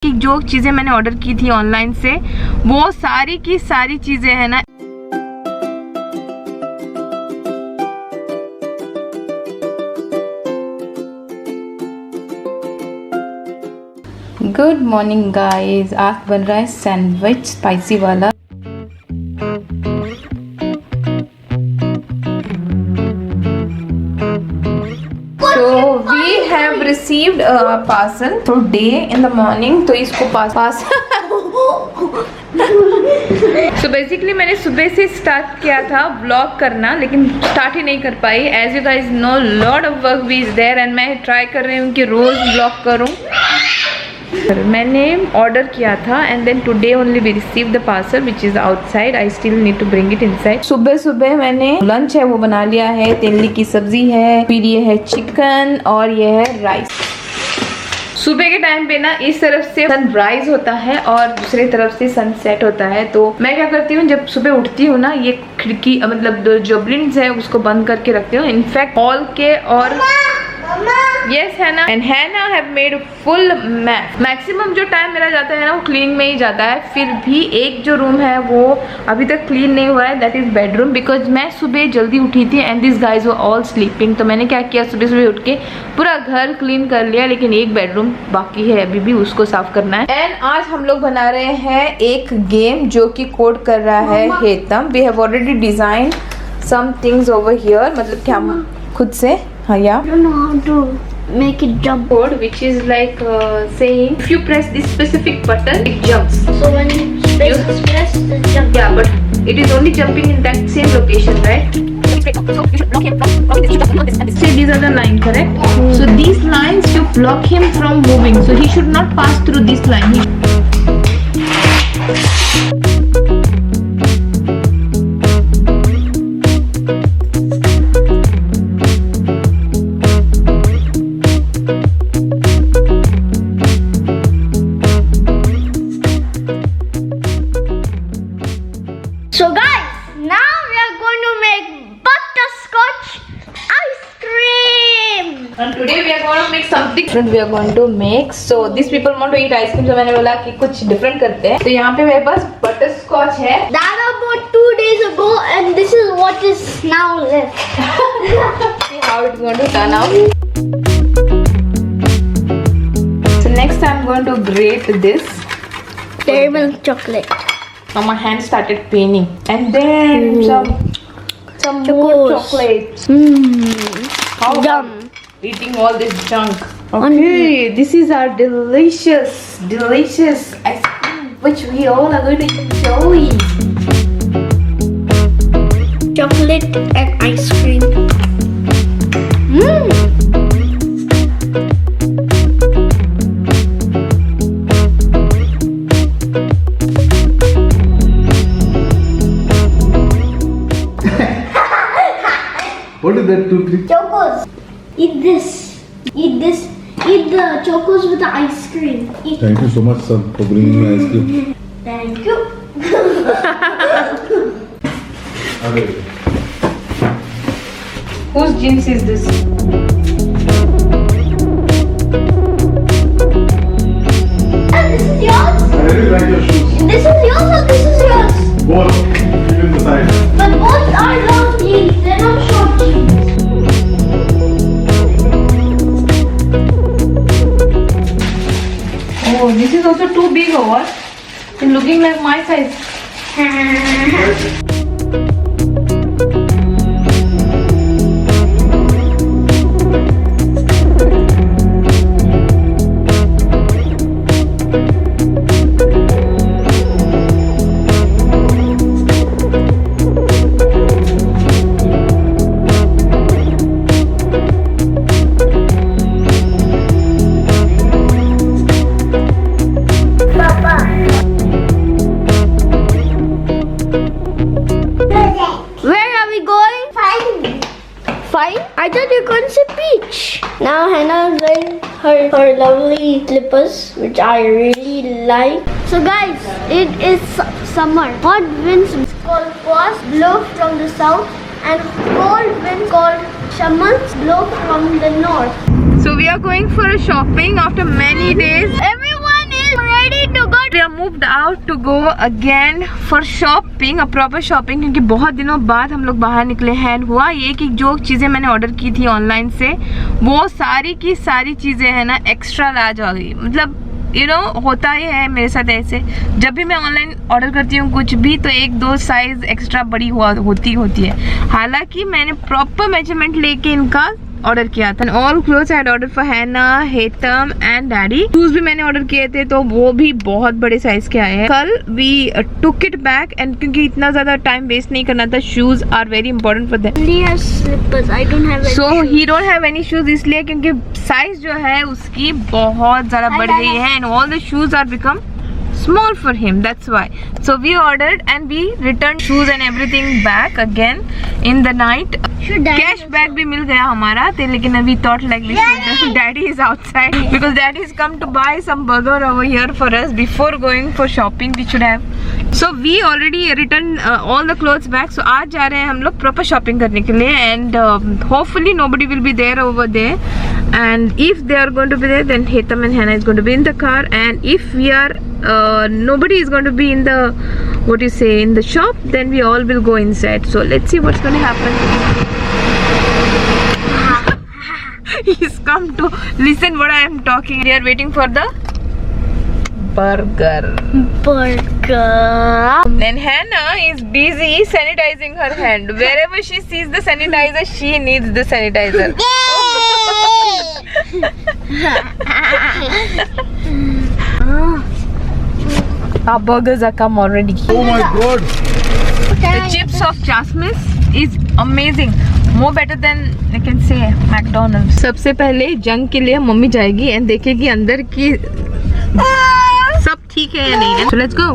कि जो चीजें मैंने ऑर्डर की थी ऑनलाइन से वो सारी की सारी चीजें है ना गुड मॉर्निंग गाइस, आज बन रहा है सैंडविच स्पाइसी वाला। So we have received a parcel today in the morning। तो इसको पास So basically मैंने सुबह से स्टार्ट किया था व्लॉग करना, लेकिन स्टार्ट ही नहीं कर पाई। As you guys know, lot of work is there and मैं ट्राई कर रही हूँ कि रोज व्लॉग करूँ। मैंने ऑर्डर किया था and then today only we receive the parcel which is outside. I still need to bring it inside. सुबह सुबह मैंने लंच है वो बना लिया है। तेली की सब्जी है, फिर ये है चिकन और ये है राइस। सुबह के टाइम पे ना इस तरफ से सनराइज होता है और दूसरी तरफ से सनसेट होता है। तो मैं क्या करती हूँ, जब सुबह उठती हूँ ना, ये खिड़की मतलब जो ब्लिंड्स है उसको बंद करके रखती हूँ। इनफैक्ट हॉल के और यस है ना, एंड है ना हैव मेड फुल मैक्सिमम जो टाइम मेरा जाता है ना वो क्लीनिंग में ही जाता है। फिर भी एक जो रूम है वो अभी तक क्लीन नहीं हुआ है, दैट इज बेडरूम। बिकॉज मैं सुबह जल्दी उठी थी and this guys were all sleeping. तो मैंने क्या किया, सुबह सुबह उठ के पूरा घर क्लीन कर लिया, लेकिन एक बेडरूम बाकी है अभी भी, उसको साफ करना है। एंड आज हम लोग बना रहे हैं एक गेम जो कि कोड कर रहा है हेतम। We have already design some things over here, मतलब कि हम खुद से हाँ या I don't know how to make it jump. code which is like saying if you press this specific button it jumps. So when you press the jump. Yeah, but it is only jumping in that same location, right? So you should block him from say these are the line, correct? So these lines you block him from moving, so he should not pass through this line. So guys, now we are going to make butterscotch ice cream. And today we are going to make something different. We are going to make, so these people want to eat ice cream, so मैंने बोला कि कुछ different करते हैं। तो यहाँ पे मेरे पास butterscotch है। That about 2 days ago, and this is what is now left. See how it's going to turn out. So next I'm going to grate this. Dairy milk chocolate. Now my hand started paining, and then some more chocolate. How about Yum. eating all this junk? Okay, this is our delicious ice cream, which we all are going to enjoy. Chocolate and ice cream. What is that, 2, 3? Chocos. Eat this. Eat this. Eat the chocos with the ice cream. Eat. Thank you so much, son, for bringing me ice cream. Thank you. Okay. Whose jeans is this? And this is yours. I really like your shoes. This is yours or this is yours? Both. Even the size. But both are long jeans. They're not short jeans. Oh, this is also too big or what? It's looking like my size. Papa. Where are we going? Fine. I thought you were going to say beach. Now Hannah is wearing her lovely slippers, which I really like. So guys, it is summer. Hot winds called Quas blow from the south, and cold winds called Shamans blow from the north. So we are going for a shopping after many days. Everyone is need to go. We are moved out to go again for shopping, a proper shopping, क्योंकि बहुत दिनों बाद हम लोग बाहर निकले हैं। हुआ ये कि जो चीज़ें मैंने ऑर्डर की थी ऑनलाइन से, वो सारी की सारी चीज़ें हैं ना एक्स्ट्रा लार्ज आ गई। मतलब होता ही है मेरे साथ ऐसे, जब भी मैं ऑनलाइन ऑर्डर करती हूँ कुछ भी तो 1-2 साइज एक्स्ट्रा बड़ी होती है। हालांकि मैंने प्रॉपर मेजरमेंट लेके इनका ऑर्डर किया था। All clothes I had order for हैना, हेतम एंड डैडी। शूज भी मैंने ऑर्डर किए थे तो वो भी बहुत बड़े साइज के आए हैं। कल we took it back and क्योंकि इतना ज्यादा टाइम वेस्ट नहीं करना था, shoes are very important for them. He has slippers. I don't have any. So he don't have any shoes, इसलिए क्योंकि साइज जो है उसकी बहुत ज्यादा बढ़ गई है and all the shoes are become small for him, that's why. So we ordered and we returned shoes and everything back again in the night. Cash back भी मिल गया हमारा, लेकिन we thought like we should, daddy is outside because daddy has come to buy some burger over here for us before going for shopping. We should have. So we already returned all the clothes back. So आज जा रहे हैं हम लोग proper shopping करने के लिए and hopefully nobody will be there over there. And if they are going to be there, then Hetam and Hannah is going to be in the car. And if we are nobody is going to be in the in the shop, then we all will go inside. So let's see what's going to happen. He's come to listen what I am talking. We are waiting for the burger. And Hannah is busy sanitizing her hand. Wherever she sees the sanitizer, she needs the sanitizer. Our burgers are come already. Oh my god! The chips of Chasmis is amazing. More better than I can say McDonald's. सबसे पहले जंग के लिए mummy जाएगी and देखेगी अंदर की सब ठीक है या नहीं है। So let's go.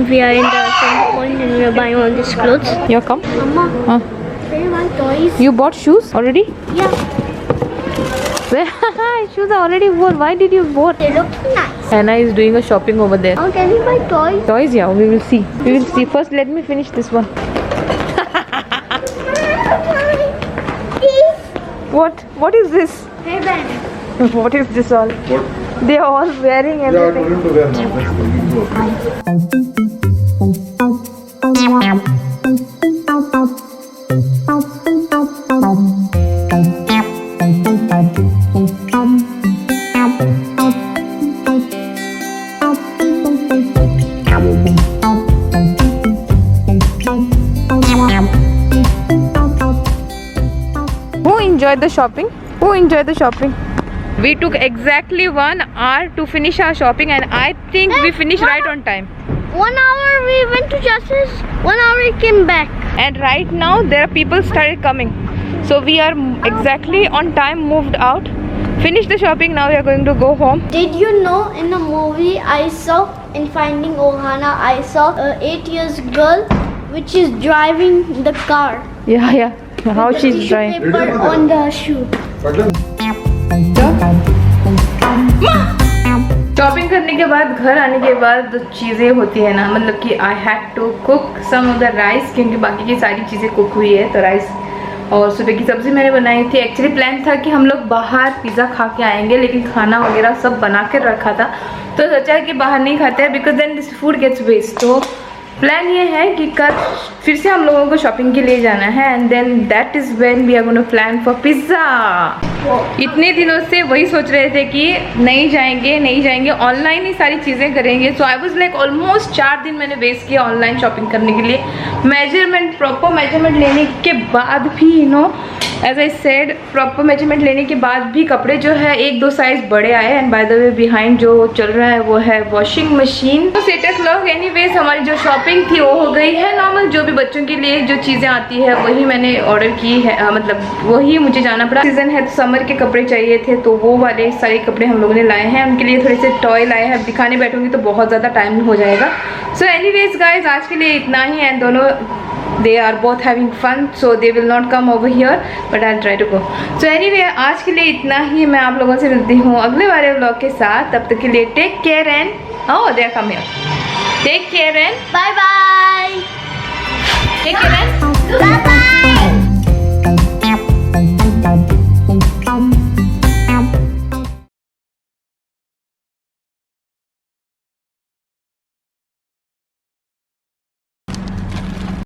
We are in the center point and we are buying all these clothes. You come. Mama, do you want toys? You bought shoes already? Yeah, Shoes are already worn. Why did you bought? they look nice. Hannah is doing a shopping over there. Oh, can we buy toys? Toys, yeah, we will see. We will see. First, let me finish this one. What is this? Hairband. What is this all? What? They are all wearing Yeah, I everything. told him to wear now. That's the new clothes. Who enjoyed the shopping? Who enjoyed the shopping? We took exactly 1 hour to finish our shopping and I think we finished right on time. 1 hour we went to Justice, 1 hour we came back. And right now there are people started coming. So we are exactly on time moved out. Finished the shopping, now we are going to go home. Did you know in the movie I saw in Finding Ohana, I saw a 8 years girl which is driving the car. Yeah. How with the she's tissue driving. paper on the shoe. Shopping करने के बाद घर आने के बाद चीज़ें होती है ना, मतलब कि I had to cook some of the rice क्योंकि बाकी की सारी चीज़ें कुक हुई है। तो राइस और सुबह की सब्ज़ी मैंने बनाई थी। एक्चुअली प्लान था कि हम लोग बाहर पिज़्ज़ा खा के आएंगे, लेकिन खाना वगैरह सब बना कर रखा था तो सोचा कि बाहर नहीं खाते हैं because then this food gets waste. तो प्लान ये है कि कल फिर से हम लोगों को शॉपिंग के लिए जाना है and then that is when we are going to plan for pizza. इतने दिनों से वही सोच रहे थे कि नहीं जाएंगे ऑनलाइन ही सारी चीज़ें करेंगे। सो आई वाज लाइक ऑलमोस्ट 4 दिन मैंने वेस्ट किया ऑनलाइन शॉपिंग करने के लिए। प्रॉपर मेजरमेंट लेने के बाद भी as I said proper measurement लेने के बाद भी कपड़े जो है 1-2 साइज बड़े आए। And by the way behind जो चल रहा है वो है वॉशिंग मशीन। तो सेट क्लॉक एनीवेज हमारी जो शॉपिंग थी वो हो गई है नॉर्मल। जो भी बच्चों के लिए जो चीज़ें आती है वही मैंने ऑर्डर की है, मतलब वही मुझे जाना पड़ा। सीजन है तो समर के कपड़े चाहिए थे तो वो वाले सारे कपड़े हम लोगों ने लाए हैं। उनके लिए थोड़े से टॉय लाए हैं, अब दिखाने बैठूंगी तो बहुत ज़्यादा टाइम हो जाएगा। सो एनीवेज गाइज आज के लिए इतना ही है। दोनों they are both having fun so they will not come over here but I'll try to go. So anyway आज के लिए इतना ही। मैं आप लोगों से मिलती हूँ अगले वाले व्लॉग के साथ। तब तक के लिए take care and Oh, they are coming. Take care and Bye bye. take care and Bye bye.